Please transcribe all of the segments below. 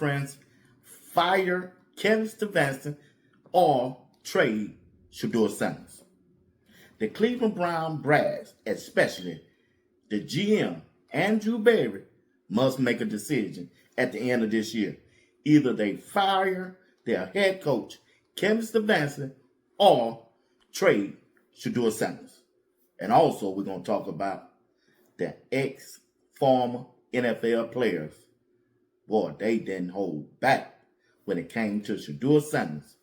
friends, fire Kevin Stefanski or trade Shedeur Sanders. The Cleveland Brown brass, especially the GM, Andrew Berry, must make a decision at the end of this year. Either they fire their head coach, Kevin Stefanski, or trade Shedeur Sanders. And also, we're going to talk about the ex-former NFL players. Boy, they didn't hold back when it came to Shedeur Sanders,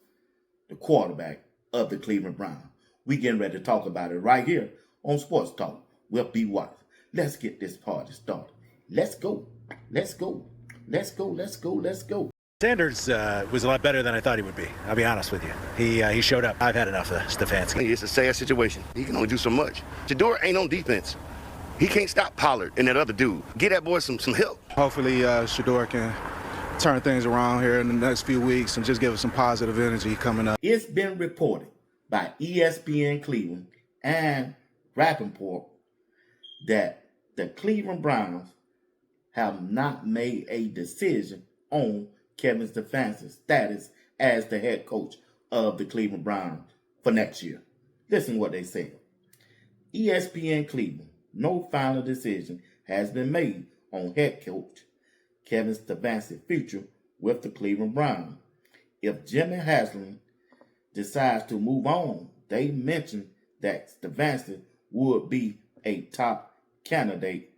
the quarterback of the Cleveland Browns. We getting ready to talk about it right here on Sports Talk with B. Watt. Let's get this party started. Let's go. Let's go. Let's go. Let's go. Let's go. Sanders was a lot better than I thought he would be. I'll be honest with you. He showed up. I've had enough of Stefanski. It's a sad situation. He can only do so much. Shedeur ain't on defense. He can't stop Pollard and that other dude. Get that boy some help. Hopefully Shedeur can turn things around here in the next few weeks and just give us some positive energy coming up. It's been reported by ESPN Cleveland and Rappaport that the Cleveland Browns have not made a decision on Kevin Stefanski's status as the head coach of the Cleveland Browns for next year. Listen what they said. ESPN Cleveland, no final decision has been made on head coach Kevin Stefanski's future with the Cleveland Browns. If Jimmy Haslam decides to move on, they mentioned that Stefanski would be a top candidate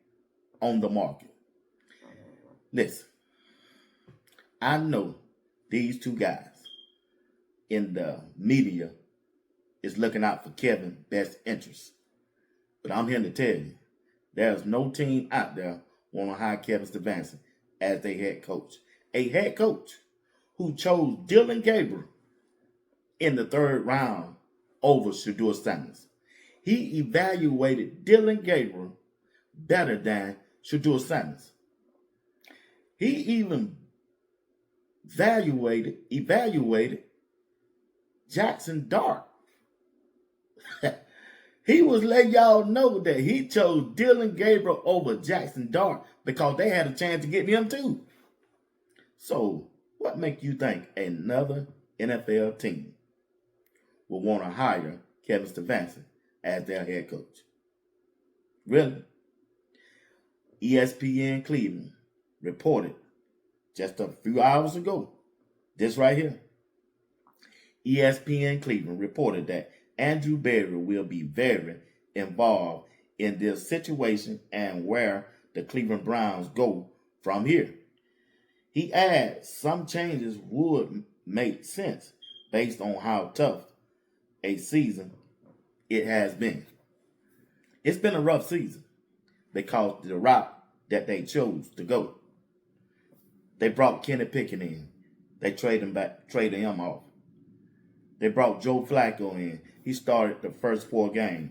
on the market. Listen, I know these two guys in the media is looking out for Kevin's best interests. But I'm here to tell you, there's no team out there want to hire Kevin Stefanski as their head coach. A head coach who chose Dylan Gabriel in the third round over Shedeur Sanders. He evaluated Dylan Gabriel better than Shedeur Sanders. He even evaluated Jackson Dart. He was letting y'all know that he chose Dylan Gabriel over Jackson Dart because they had a chance to get him too. So, what makes you think another NFL team will want to hire Kevin Stefanski as their head coach? Really? ESPN Cleveland reported just a few hours ago, this right here. ESPN Cleveland reported that Andrew Berry will be very involved in this situation and where the Cleveland Browns go from here. He adds some changes would make sense based on how tough a season it has been. It's been a rough season because the route that they chose to go. They brought Kenny Pickett in. They traded him off. They brought Joe Flacco in. He started the first 4 games.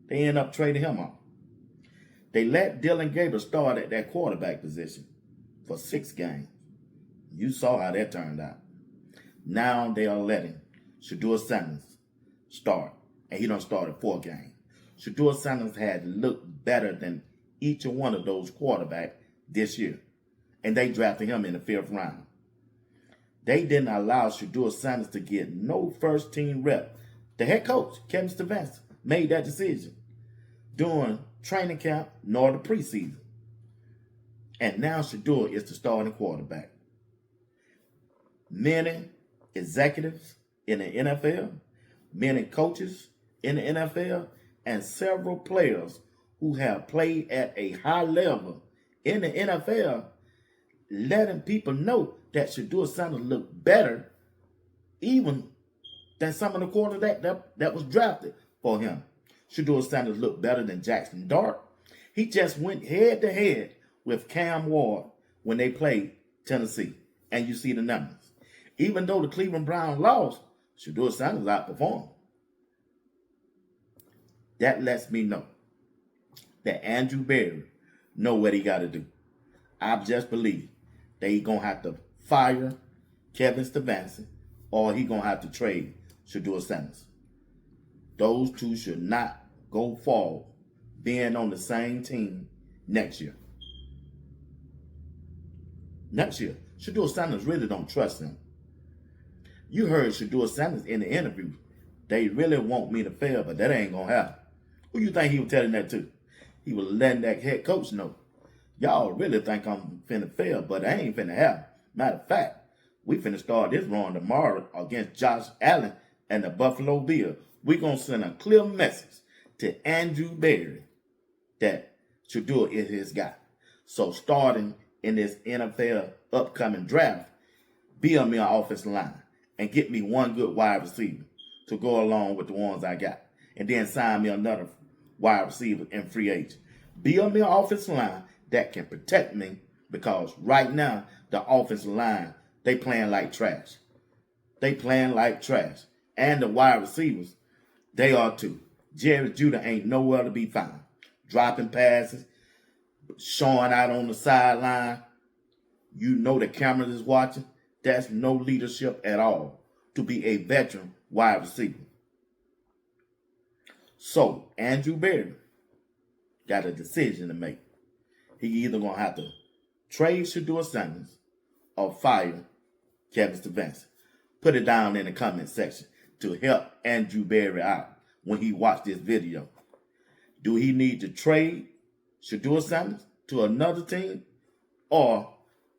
They ended up trading him off. They let Dylan Gabriel start at that quarterback position for 6 games. You saw how that turned out. Now they are letting Shedeur Sanders start, and he done started 4 games. Shedeur Sanders had looked better than each one of those quarterbacks this year, and they drafted him in the 5th round. They didn't allow Shedeur Sanders to get no first-team rep. The head coach, Kevin Stefanski, made that decision during training camp nor the preseason. And now Shedeur is the starting quarterback. Many executives in the NFL, many coaches in the NFL, and several players who have played at a high level in the NFL letting people know that Shedeur Sanders looked better even than some of the quarterbacks that was drafted for him. Shedeur Sanders looked better than Jackson Dart. He just went head-to-head with Cam Ward when they played Tennessee. And you see the numbers. Even though the Cleveland Browns lost, Shedeur Sanders outperformed. That lets me know that Andrew Berry know what he got to do. I just believe that he's going to have to fire Kevin Stefanski or he's going to have to trade Shedeur Sanders. Those two should not go forward being on the same team next year. Next year, Shedeur Sanders really don't trust him. You heard Shedeur Sanders in the interview. They really want me to fail, but that ain't going to happen. Who you think he was telling that to? He was letting that head coach know. Y'all really think I'm finna fail, but I ain't finna happen. Matter of fact, we finna start this run tomorrow against Josh Allen and the Buffalo Bills. We gonna send a clear message to Andrew Berry that Shedeur is his guy. So starting in this NFL upcoming draft, build me an offensive line and get me one good wide receiver to go along with the ones I got. And then sign me another wide receiver in free agent. Build me an offensive line that can protect me, because right now, the offensive line, they playing like trash. They playing like trash. And the wide receivers, they are too. Jerry Judah ain't nowhere to be found. Dropping passes, showing out on the sideline. You know the cameras is watching. That's no leadership at all to be a veteran wide receiver. So, Andrew Berry got a decision to make. He either going to have to trade Shedeur Sanders or fire Kevin Stefanski. Put it down in the comment section to help Andrew Berry out when he watched this video. Do he need to trade Shedeur Sanders to another team or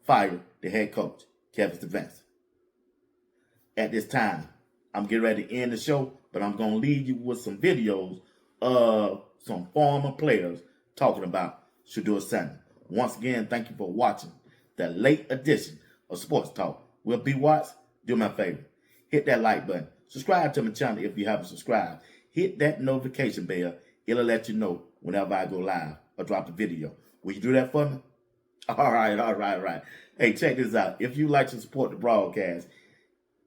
fire the head coach, Kevin Stefanski? At this time, I'm getting ready to end the show, but I'm going to leave you with some videos of some former players talking about Shedeur Sanders. Once again, thank you for watching the late edition of Sports Talk with B. Watts. Do me a favor. Hit that like button. Subscribe to my channel if you haven't subscribed. Hit that notification bell. It'll let you know whenever I go live or drop a video. Will you do that for me? All right. Hey, check this out. If you like to support the broadcast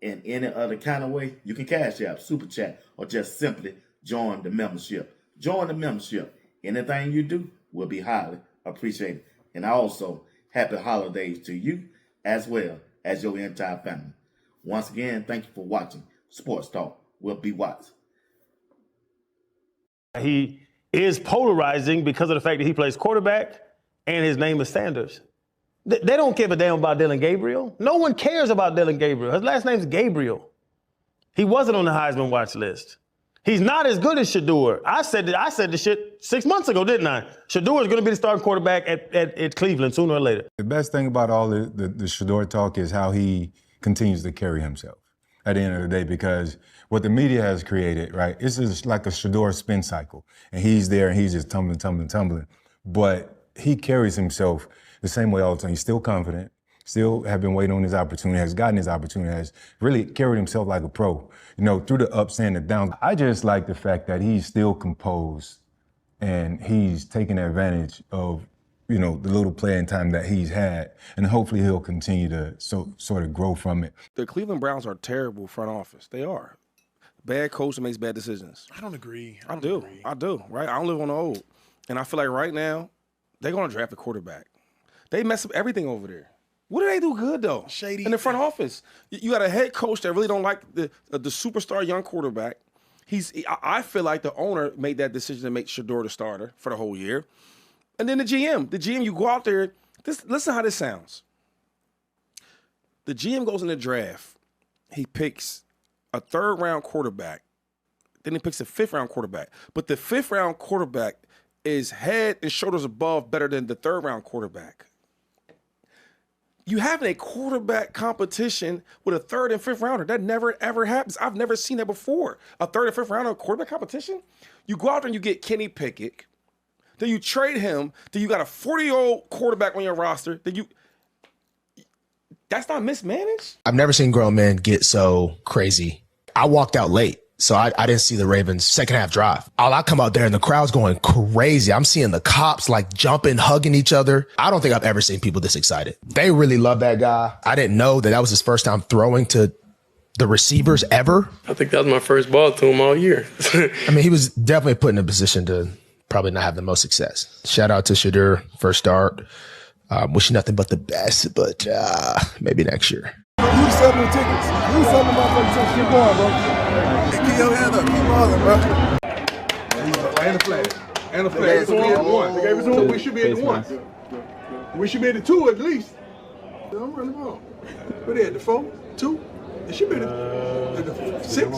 in any other kind of way, you can cash out, super chat, or just simply join the membership. Join the membership. Anything you do will be highly appreciated. And also, happy holidays to you as well as your entire family. Once again, thank you for watching Sports Talk with B. Watts. He is polarizing because of the fact that he plays quarterback and his name is Sanders. They don't give a damn about Dylan Gabriel. No one cares about Dylan Gabriel. His last name's Gabriel. He wasn't on the Heisman watch list. He's not as good as Shedeur. I said the shit 6 months ago, didn't I? Shedeur is going to be the starting quarterback at Cleveland sooner or later. The best thing about all the Shedeur talk is how he continues to carry himself at the end of the day, because what the media has created, right, it's just like a Shedeur spin cycle. And he's there and he's just tumbling. But he carries himself the same way all the time. He's still confident, still have been waiting on his opportunity, has gotten his opportunity, has really carried himself like a pro, through the ups and the downs. I just like the fact that he's still composed and he's taking advantage of, the little playing time that he's had, and hopefully he'll continue to sort of grow from it. The Cleveland Browns are terrible front office. They are. Bad coach that makes bad decisions. I don't agree. I do, right? I don't live on the old. And I feel like right now, they're going to draft a quarterback. They mess up everything over there. What do they do good, though? Shady. In the front office. You got a head coach that really don't like the superstar young quarterback. I feel like the owner made that decision to make Shedeur the starter for the whole year. And then the GM, you go out there. Listen how this sounds. The GM goes in the draft. He picks a third-round quarterback. Then he picks a fifth-round quarterback. But the fifth-round quarterback is head and shoulders above better than the third-round quarterback. You having a quarterback competition with a third and fifth rounder. That never, ever happens. I've never seen that before. A third and fifth rounder quarterback competition? You go out there and you get Kenny Pickett. Then you trade him. Then you got a 40-year-old quarterback on your roster. That's not mismanaged? I've never seen grown men get so crazy. I walked out late, so I didn't see the Ravens' second half drive. I come out there and the crowd's going crazy. I'm seeing the cops like jumping, hugging each other. I don't think I've ever seen people this excited. They really love that guy. I didn't know that was his first time throwing to the receivers ever. I think that was my first ball to him all year. I mean, he was definitely put in a position to probably not have the most success. Shout out to Shedeur, first start. Wish you nothing but the best, but maybe next year. You selling the tickets. You selling the motherfuckers. Keep going, bro. Hey, keep your hand up. Keep balling, bro. And a flag. And a flag. So we should be at the one. We should be at the two at least. I'm running the ball. What they at, the 4, 2? It should be the 6.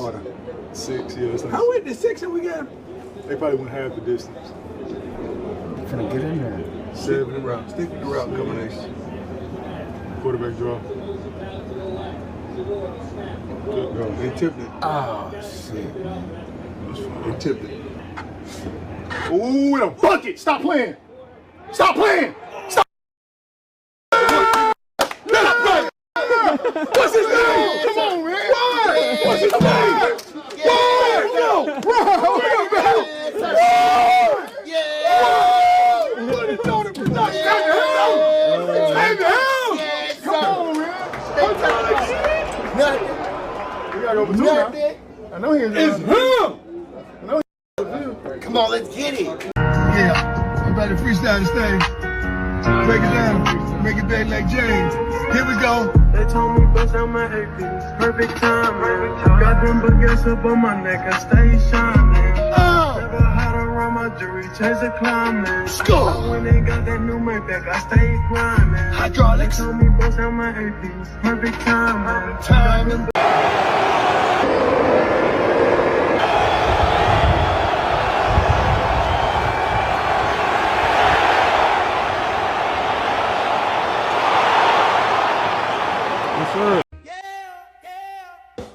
6, yeah. How went the 6 and we got? They probably went half the distance. Finna get in there. 7 route. Stick with the route combination. Quarterback draw. Good go. They tipped it. Oh, shit. They tipped it. Ooh, in a bucket! Stop playing! Stop playing! Stop! What's his name? Come on, man! Why? What's his name? Why? No! Why? Put it on the production! Save him! Come on, man! Nothing. We gotta go for 2 now. I know he is. It's him! Come on, let's get it. Yeah, I'm about to freestyle this thing. Break it down, make it big like James. Here we go. They told me bust out my APs, perfect time, man. Got them baguettes up on my neck, I stay shining. Never had around my jewelry, chase the climbing. When they got that new Maybach, I stay grinding. Hydraulics. They told me bust out my APs, perfect time, man.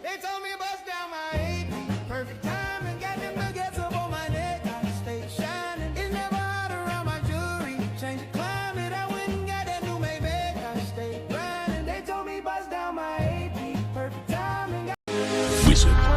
They told me bust down my AP, perfect time, and got them baguettes up on my neck. I stay shining. It's never hot around my jewelry. Change the climate. I went and got that new Maybach. I stay grinding. They told me bust down my AP, perfect time, and got. Wizard.